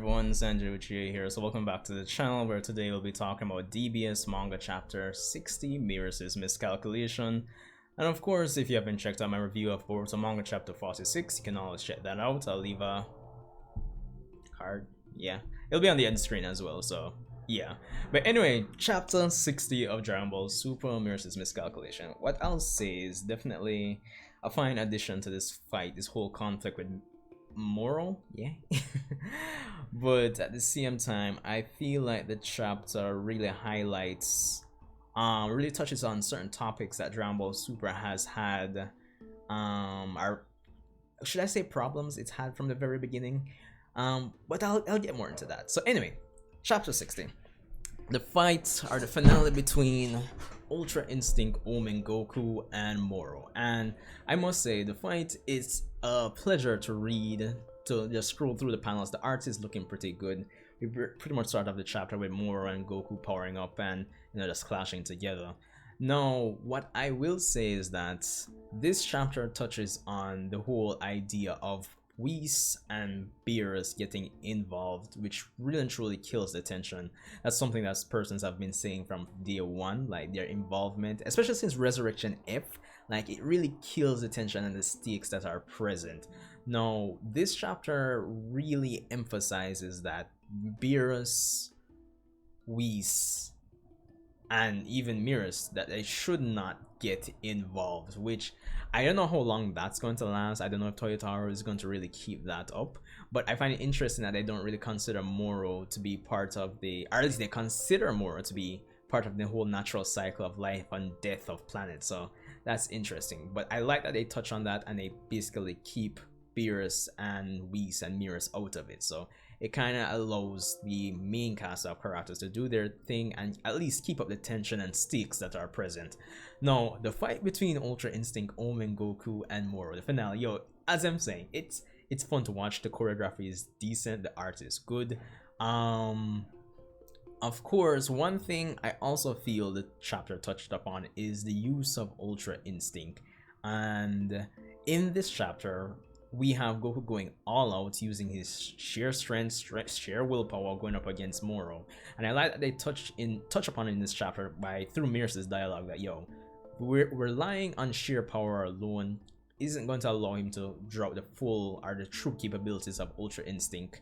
everyone, Sanjay Uchiha here. So welcome back to the channel, where today we'll be talking about DBS Manga Chapter 60, Mirror's Miscalculation. And of course, if you haven't checked out my review of Boruto Manga Chapter 46, you can always check that out. I'll leave a card. Yeah, it'll be on the end screen as well, so yeah. But anyway, Chapter 60 of Dragon Ball Super Mirror's Miscalculation. What I'll say is definitely a fine addition to this fight, this whole conflict with Moro, yeah. But at the same time, I feel like the chapter really highlights, really touches on certain topics that Dragon Ball Super has had, or should I say problems it's had from the very beginning. But I'll get more into that. So anyway, chapter 60. The fights are the finale between Ultra Instinct Omen, Goku, and Moro. And I must say, the fight is a pleasure to read, to just scroll through the panels. The art is looking pretty good. We pretty much start off the chapter with Moro and Goku powering up and, you know, just clashing together. Now, what I will say is that this chapter touches on the whole idea of Whis and Beerus getting involved, which really and truly kills the tension. That's something that persons have been saying from day one, like their involvement, especially since Resurrection F, like it really kills the tension and the stakes that are present. Now, this chapter really emphasizes that Beerus, Whis, and even Mirrors, that they should not get involved, which I don't know how long that's going to last. I don't know if Toyotaro is going to really keep that up, but I find it interesting that they don't really consider Moro to be part of the, or at least they consider Moro to be part of the whole natural cycle of life and death of planets. So that's interesting. But I like that they touch on that and they basically keep Beerus and Whis and Mirrors out of it. So it kind of allows the main cast of characters to do their thing and at least keep up the tension and stakes that are present. Now, the fight between Ultra Instinct Omen, Goku, and Moro, the finale, yo, as I'm saying, it's fun to watch. The choreography is decent, the art is good. Of course, one thing I also feel the chapter touched upon is the use of Ultra Instinct. And in this chapter, we have Goku going all out, using his sheer strength, sheer willpower, going up against Moro. And I like that they touch upon it in this chapter through Mirror's dialogue that, yo, we're relying on sheer power alone isn't going to allow him to drop the full or the true capabilities of Ultra Instinct.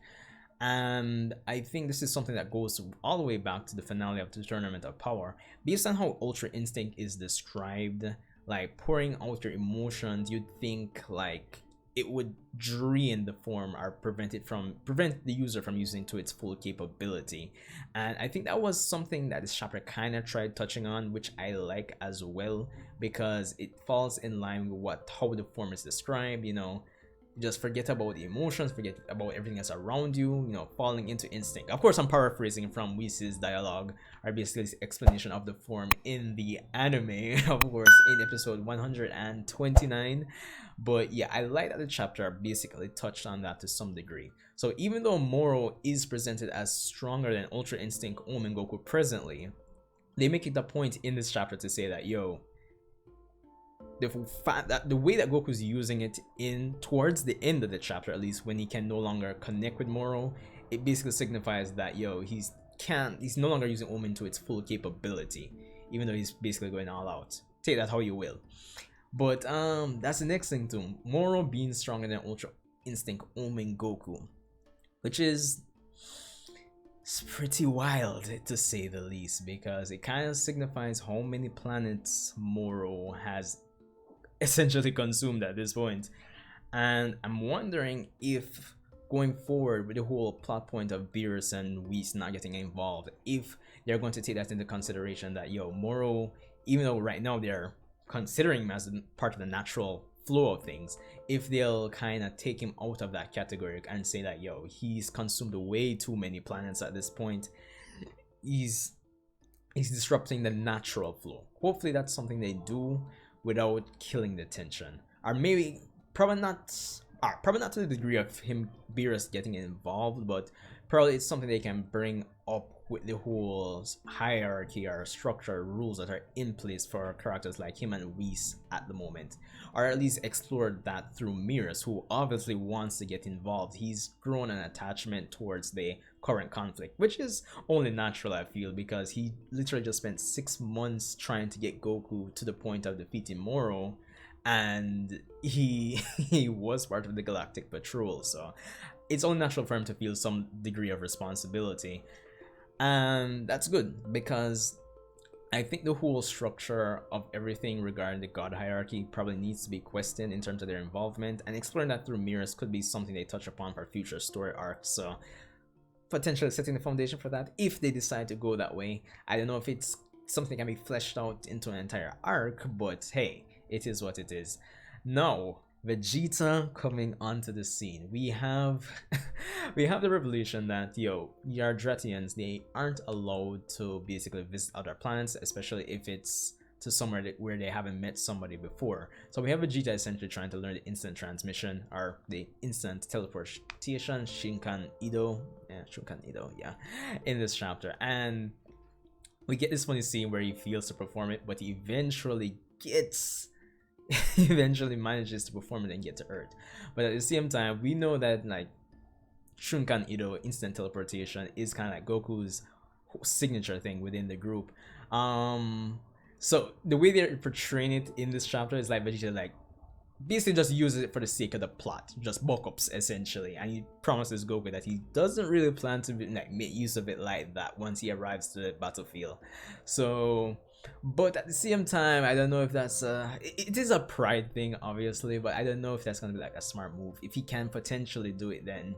And I think this is something that goes all the way back to the finale of the Tournament of Power. Based on how Ultra Instinct is described, like pouring out your emotions, you'd think like it would drain the form or prevent the user from using to its full capability. And I think that was something that this chapter kind of tried touching on, which I like as well, because it falls in line with how the form is described. You know, just forget about the emotions, forget about everything that's around you, you know, falling into instinct. Of course, I'm paraphrasing from Whis' dialogue, or basically his explanation of the form in the anime, of course, in episode 129. But yeah, I like that the chapter basically touched on that to some degree. So even though Moro is presented as stronger than Ultra Instinct Omen Goku presently, they make it a point in this chapter to say that, yo, the fact that the way that Goku's using it towards the end of the chapter, at least when he can no longer connect with Moro, it basically signifies that, yo, he's no longer using Omen to its full capability, even though he's basically going all out. Take that how you will. But that's the next thing too, Moro being stronger than Ultra Instinct Omen Goku, which is pretty wild to say the least, because it kind of signifies how many planets Moro has essentially consumed at this point. And I'm wondering if going forward with the whole plot point of Beerus and Whis not getting involved, if they're going to take that into consideration, that, yo, Moro, even though right now they're considering him as part of the natural flow of things, if they'll kind of take him out of that category and say that, yo, he's consumed way too many planets at this point, he's disrupting the natural flow. Hopefully that's something they do without killing the tension, or maybe probably not to the degree of him, Beerus, getting involved, but probably it's something they can bring up with the whole hierarchy or structure rules that are in place for characters like him and Whis at the moment, or at least explored that through Miras, who obviously wants to get involved. He's grown an attachment towards the current conflict, which is only natural, I feel, because he literally just spent 6 months trying to get Goku to the point of defeating Moro, and he he was part of the Galactic Patrol, so it's only natural for him to feel some degree of responsibility. And that's good, because I think the whole structure of everything regarding the god hierarchy probably needs to be questioned in terms of their involvement, and exploring that through Miras could be something they touch upon for future story arcs, so potentially setting the foundation for that if they decide to go that way. I don't know if it's something that can be fleshed out into an entire arc, but hey, it is what it is. Now, Vegeta coming onto the scene. We have we have the revelation that Yardratians, they aren't allowed to basically visit other planets, especially if it's to somewhere where they haven't met somebody before. So we have Vegeta essentially trying to learn the instant transmission, or the instant teleportation, Shinkan Ido, yeah, in this chapter. And we get this funny scene where he fails to perform it, but he eventually manages to perform it and get to Earth. But at the same time, we know that like Shunkan Ido, instant teleportation, is kind of like Goku's signature thing within the group. So the way they're portraying it in this chapter is like Vegeta like basically just uses it for the sake of the plot, just buck-ups essentially, and he promises Goku that he doesn't really plan to like make use of it like that once he arrives to the battlefield. So, but at the same time, I don't know if that's it is a pride thing, obviously, but I don't know if that's gonna be like a smart move. If he can potentially do it, then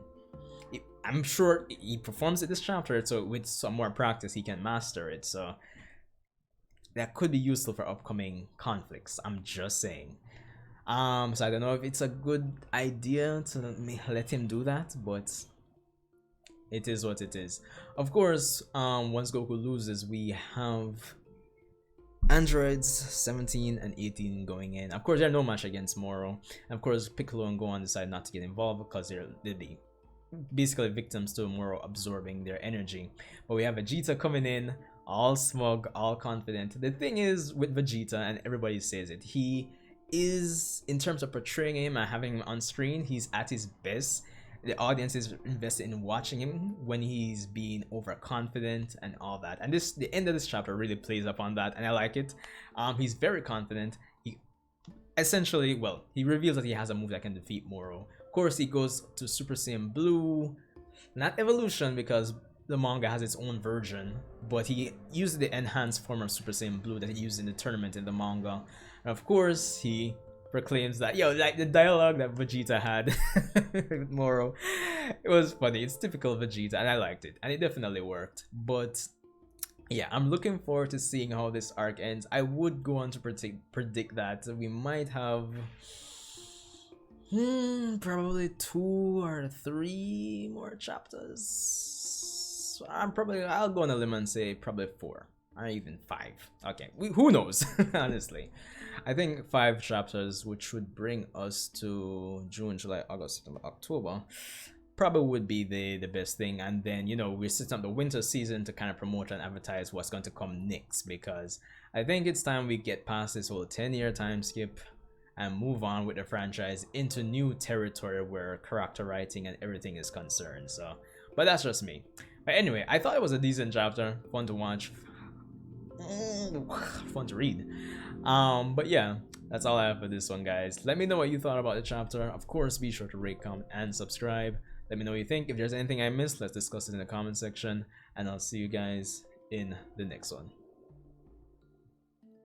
I'm sure he performs it this chapter, so with some more practice he can master it, so that could be useful for upcoming conflicts. I'm just saying. So I don't know if it's a good idea to let him do that, but it is what it is. Of course, once Goku loses, we have androids 17 and 18 going in. Of course, they're no match against Moro. And of course, Piccolo and Gohan decide not to get involved because they'll be basically victims to Moro absorbing their energy. But we have Vegeta coming in, all smug, all confident. The thing is with Vegeta, and everybody says it, he is, in terms of portraying him and having him on screen, he's at his best. The audience is invested in watching him when he's being overconfident and all that. And the end of this chapter really plays up on that, and I like it. He's very confident. He essentially, well, he reveals that he has a move that can defeat Moro. Of course, he goes to Super Saiyan Blue, not evolution because the manga has its own version, but he used the enhanced form of Super Saiyan Blue that he used in the tournament in the manga. And of course, he proclaims that, like the dialogue that Vegeta had with Moro, it was funny. It's typical Vegeta, and I liked it, and it definitely worked. But yeah, I'm looking forward to seeing how this arc ends. I would go on to predict that we might have probably 2 or 3 more chapters. So I'll go on a limb and say probably 4 or even 5. Okay, who knows? Honestly, I think 5 chapters, which would bring us to June, July, August, September, October, probably would be the best thing. And then, we're setting up the winter season to kind of promote and advertise what's going to come next, because I think it's time we get past this whole 10-year time skip and move on with the franchise into new territory where character writing and everything is concerned. So, but that's just me. But anyway, I thought it was a decent chapter, fun to watch, fun to read. But yeah, that's all I have for this one, guys. Let me know what you thought about the chapter. Of course, be sure to rate, comment, and subscribe. Let me know what you think. If there's anything I missed, let's discuss it in the comment section, and I'll see you guys in the next one.